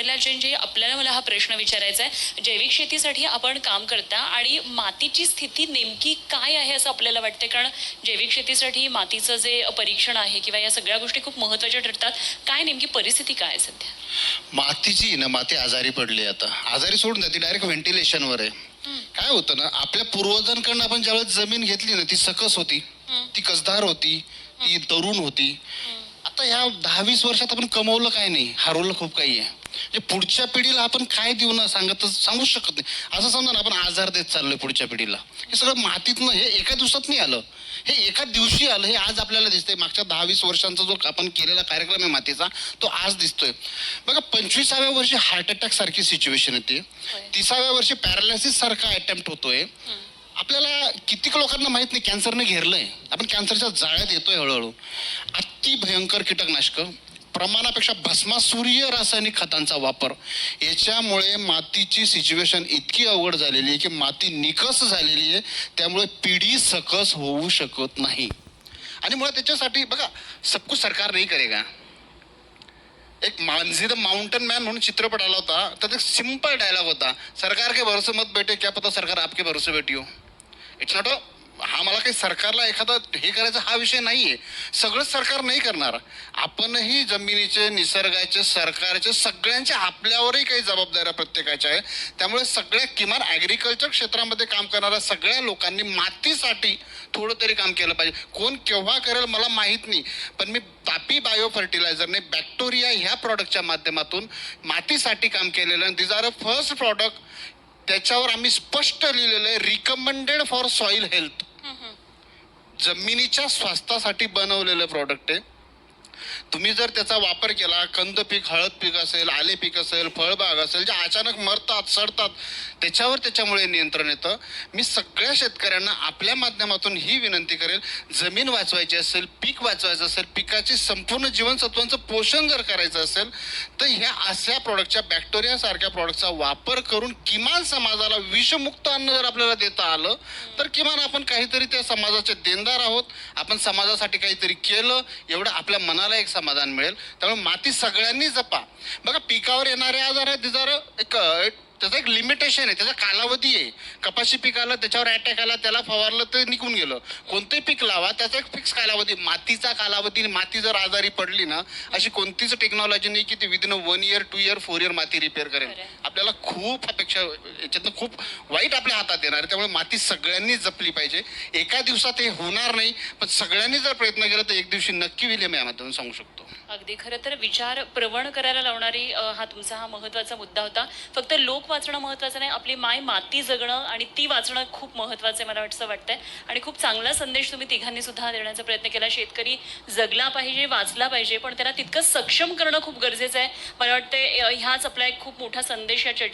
प्रल्हाद जैन आपल्याला मला हा प्रश्न विचारायचा आहे, जैविक शेतीसाठी आपण काम करता आणि मातीची स्थिती नेमकी काय आहे असं आपल्याला वाटतं? कारण जैविक शेतीसाठी मातीचं जे परीक्षण आहे किंवा या सगळ्या गोष्टी खूप महत्त्वाच्या ठरतात. काय नेमकी परिस्थिती काय आहे सध्या? मातीची ना, माती आजारी पडली. आता आजारी सोडून ती डायरेक्ट व्हेंटिलेशनवर आहे. काय होतं ना, आपल्या पूर्वजांकडनं आपण ज्यावेळेस जमीन घेतली ना, ती सकस होती, ती कसदार होती, ती तरुण होती. आता ह्या 10-20 वर्षात आपण कमवलं काय नाही, हरवलं खूप काही आहे. म्हणजे पुढच्या पिढीला आपण काय देऊ ना सांगूच शकत नाही. असं समजा ना, आपण आजार देत चाललोय पुढच्या पिढीला. हे सगळं मातीतनं, हे एका दिवसात नाही आलं, हे एका दिवशी आलं. हे आज आपल्याला दिसतंय. मागच्या 10-20 वर्षांचा जो आपण केलेला कार्यक्रम आहे मातीचा, तो आज दिसतोय. बघा, 25व्या वर्षी हार्ट अटॅक सारखी सिच्युएशन येते, 30व्या वर्षी पॅरालिसिस सारखा अटेम्प्ट होतोय. आपल्याला कितीक लोकांना माहित नाही कॅन्सरने घेरलंय. आपण कॅन्सरच्या जाळ्यात येतोय हळूहळू. अति भयंकर कीटकनाशकं, प्रमाणापेक्षा भस्मासुरीय रासायनिक खतांचा वापर, याच्यामुळे मातीची सिच्युएशन इतकी अवघड झालेली आहे की माती निकस झालेली आहे. त्यामुळे पिढी सकस होऊ शकत नाही. आणि मुळे त्याच्यासाठी बघा, सबकुछ सरकार नाही करेगा. एक मांझी द माउंटन मॅन म्हणून चित्रपट आला होता, तर एक सिंपल डायलॉग होता, सरकार के भरोसे मत बैठे, क्या पता सरकार आपके भरोसे बैठी हो. इट्स नॉट अ, हा मला काही सरकारला एखादा हे करायचा हा विषय नाहीये. सगळंच सरकार नाही करणार. आपणही जमिनीचे, निसर्गाचे, सरकारचे, सगळ्यांच्या आपल्यावरही काही जबाबदाऱ्या प्रत्येकाच्या आहे. त्यामुळे सगळ्या किमान ॲग्रिकल्चर क्षेत्रामध्ये काम करणाऱ्या सगळ्या लोकांनी मातीसाठी थोडं तरी काम केलं पाहिजे. कोण केव्हा करेल मला माहीत नाही, पण मी तापी बायो फर्टिलायझरने बॅक्टेरिया ह्या प्रॉडक्टच्या माध्यमातून मातीसाठी काम केलेलं. These are a first product. त्याच्यावर आम्ही स्पष्ट लिहिलेलं आहे, रिकमेंडेड फॉर सॉइल हेल्थ. जमिनीच्या स्वास्थ्यासाठी बनवलेलं प्रॉडक्ट आहे. तुम्ही जर त्याचा वापर केला, कंद पीक, हळद पीक असेल, आले पीक असेल, फळबाग असेल, जे अचानक मरतात, सडतात, त्याच्यामुळे नियंत्रण येतं. मी सगळ्या शेतकऱ्यांना आपल्या माध्यमातून ही विनंती करेल, जमीन वाचवायची असेल, पीक वाचवायचं असेल, पिकाची संपूर्ण जीवनसत्वांचं पोषण जर करायचं असेल, तर ह्या अशा प्रॉडक्टच्या, बॅक्टेरिया सारख्या प्रॉडक्टचा वापर करून किमान समाजाला विषमुक्त अन्न जर आपल्याला देता आलं, तर किमान आपण काहीतरी त्या समाजाचे देणदार आहोत. आपण समाजासाठी काहीतरी केलं, एवढं आपल्या मनाला एक समाधान मिळेल. त्यामुळे माती सगळ्यांनी जपा. बघा, पिकावर येणारे आजार आहेत, त्याचं एक लिमिटेशन आहे, त्याचा कालावधी आहे. कपाशी पीक आलं, त्याच्यावर अटॅक आला, त्याला फवारलं तर निघून गेलं. कोणतेही पीक लावा, त्याचा एक फिक्स कालावधी. मातीचा कालावधी, माती जर आजारी पडली ना, अशी कोणतीच टेक्नॉलॉजी नाही की ती विदिन 1 इयर 2 इयर 4 इयर माती रिपेअर करेल. आपल्याला खूप अपेक्षा, याच्यातनं खूप वाईट आपल्या हातात येणार आहे. त्यामुळे माती सगळ्यांनी जपली पाहिजे. एका दिवसात हे होणार नाही, पण सगळ्यांनी जर प्रयत्न केला तर एक दिवशी नक्की होईल, मी यामधून सांगू शकतो. अगदी खरं तर विचार प्रवण करायला लावणारी हा तुमचा हा महत्त्वाचा मुद्दा होता. फक्त लोक वाचणं महत्त्वाचं नाही, आपली माय माती जगणं आणि ती वाचणं खूप महत्त्वाचं आहे, मला असं वाटतंय. आणि खूप चांगला संदेश तुम्ही तिघांनी सुद्धा देण्याचा प्रयत्न केला. शेतकरी जगला पाहिजे, वाचला पाहिजे, पण त्याला तितकं सक्षम करणं खूप गरजेचं आहे. मला वाटतं ह्याच आपला एक खूप मोठा संदेश या चर्चा